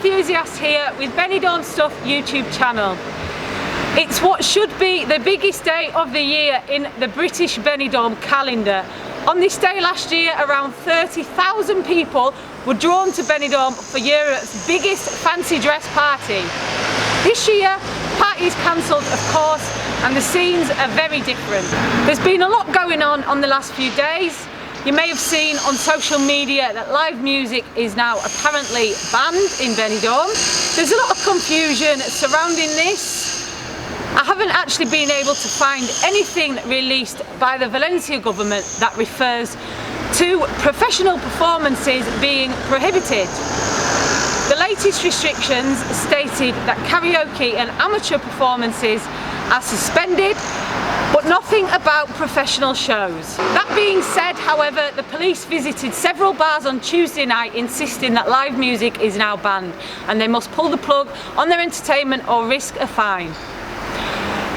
enthusiast here with Benidorm Stuff YouTube channel. It's what should be the biggest day of the year in the British Benidorm calendar. On this day last year, around 30,000 people were drawn to Benidorm for Europe's biggest fancy dress party. This year, party is cancelled of course, and the scenes are very different. There's been a lot going on the last few days. You may have seen on social media that live music is now apparently banned in Benidorm. There's a lot of confusion surrounding this. I haven't actually been able to find anything released by the Valencia government that refers to professional performances being prohibited. The latest restrictions stated that karaoke and amateur performances are suspended, but nothing about professional shows. That being said, however, the police visited several bars on Tuesday night insisting that live music is now banned and they must pull the plug on their entertainment or risk a fine.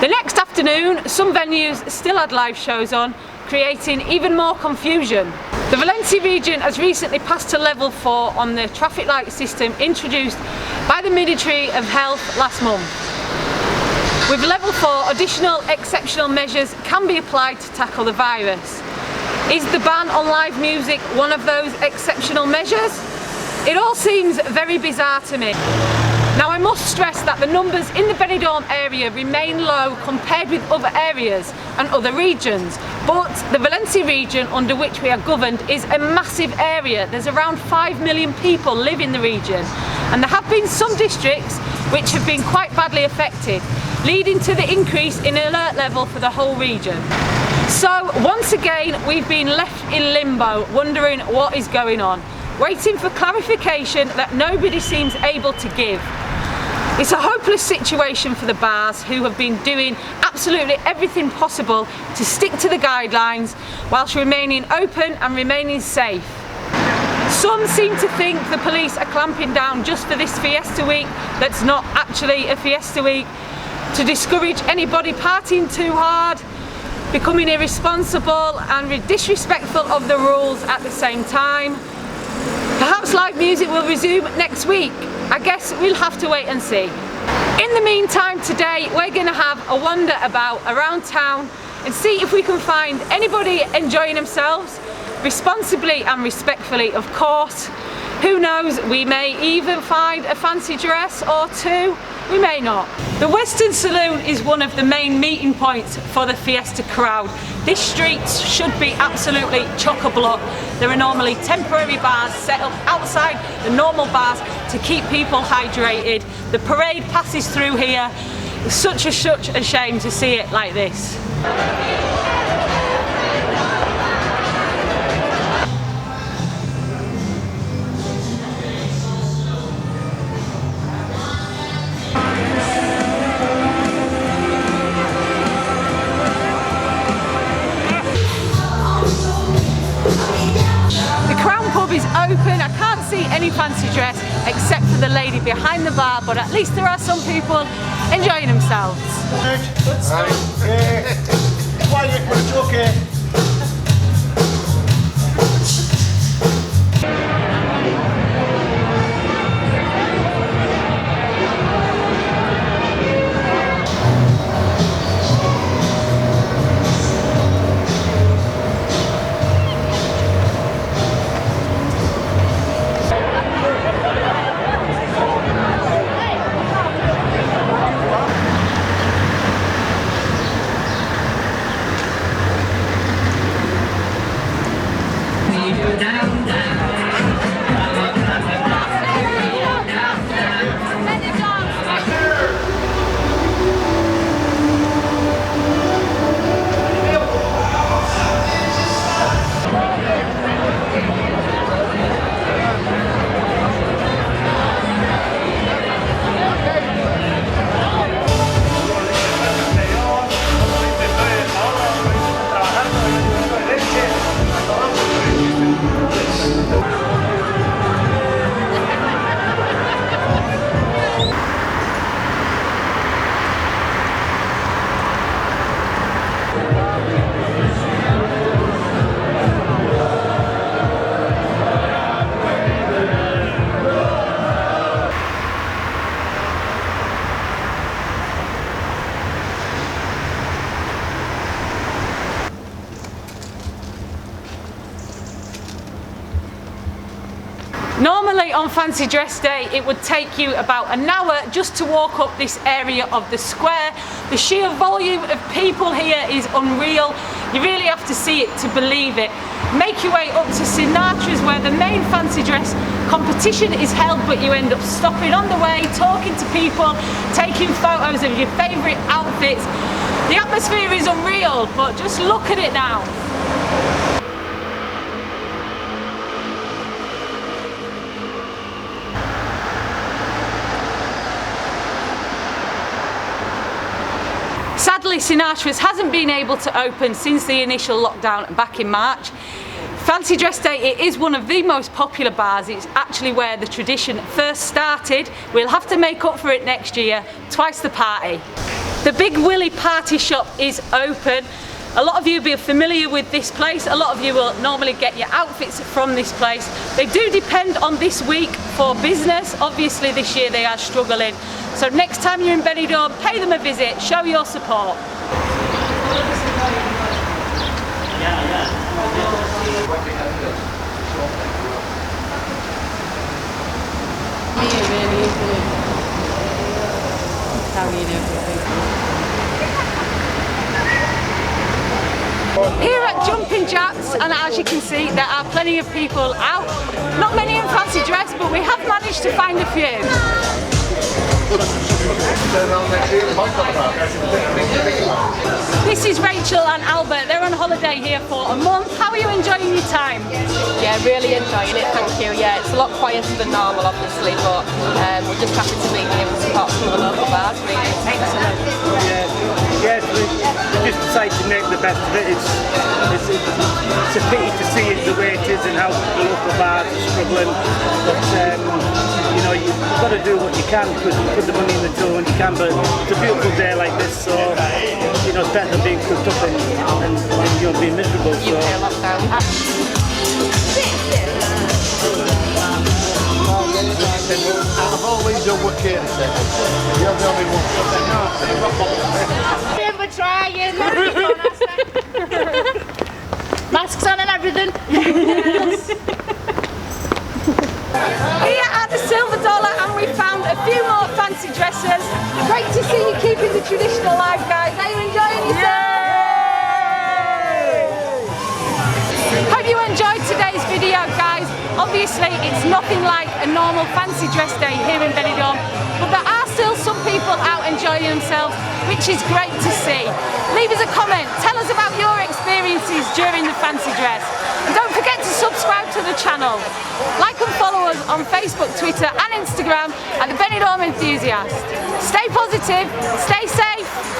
The next afternoon, some venues still had live shows on, creating even more confusion. The Valencia region has recently passed to level 4 on the traffic light system introduced by the Ministry of Health last month. With level 4, additional exceptional measures can be applied to tackle the virus. Is the ban on live music one of those exceptional measures? It all seems very bizarre to me. Now, I must stress that the numbers in the Benidorm area remain low compared with other areas and other regions, but the Valencia region under which we are governed is a massive area. There's around 5 million people live in the region, and there have been some districts which have been quite badly affected, leading to the increase in alert level for the whole region. So once again, we've been left in limbo, wondering what is going on, waiting for clarification that nobody seems able to give. It's a hopeless situation for the bars, who have been doing absolutely everything possible to stick to the guidelines whilst remaining open and remaining safe. Some seem to think the police are clamping down just for this fiesta week that's not actually a fiesta week, to discourage anybody partying too hard, becoming irresponsible and disrespectful of the rules at the same time. Perhaps live music will resume next week. I guess we'll have to wait and see. In the meantime, today we're going to have a wander about around town and see if we can find anybody enjoying themselves, responsibly and respectfully of course. Who knows, we may even find a fancy dress or two, we may not. The Western Saloon is one of the main meeting points for the fiesta crowd. This street should be absolutely chock-a-block. There are normally temporary bars set up outside the normal bars to keep people hydrated. The parade passes through here. It's such a shame to see it like this. Is open. I can't see any fancy dress except for the lady behind the bar, but at least there are some people enjoying themselves. Normally on Fancy Dress Day it would take you about an hour just to walk up this area of the square. The sheer volume of people here is unreal. You really have to see it to believe it. Make your way up to Sinatra's where the main fancy dress competition is held, but you end up stopping on the way, talking to people, taking photos of your favourite outfits. The atmosphere is unreal, but just look at it now. Sadly, Sinatra's hasn't been able to open since the initial lockdown back in March. Fancy Dress Day, it is one of the most popular bars. It's actually where the tradition first started. We'll have to make up for it next year, twice the party. The Big Willie Party Shop is open. A lot of you will be familiar with this place. A lot of you will normally get your outfits from this place. They do depend on this week for business. Obviously this year they are struggling. So next time you're in Benidorm, pay them a visit, show your support. Here at Jumping Jacks, and as you can see, there are plenty of people out. Not many in fancy dress, but we have managed to find a few. This is Rachel and Albert. They're on holiday here for a month. How are you enjoying your time? Yeah, really enjoying it, thank you. Yeah, it's a lot quieter than normal, obviously, but we're just happy to be able to support some of the local bars, really. Excellent. Yes, we just decided to make the best of it. It's a pity to see it the way it is and how the local bars are struggling. But you know, you've got to do what you can because you put the money in the till when you can. But it's a beautiful day like this, so you know, it's better than being cooped up and you know, being miserable. So. I've always done what Katie said. You're the only one. We're trying. Masks on and everything. Here at the Silver Dollar, and we found a few more fancy dresses. Great to see you keeping the tradition alive, guys. Are you enjoying yourself? Hope you enjoyed today's video, guys. Obviously, it's nothing like a normal fancy dress day here in Benidorm, but there are still some people out enjoying themselves, which is great to see. Leave us a comment, tell us about your experiences during the fancy dress. And don't forget to subscribe to the channel. Like and follow us on Facebook, Twitter and Instagram at the Benidorm Enthusiast. Stay positive, stay safe.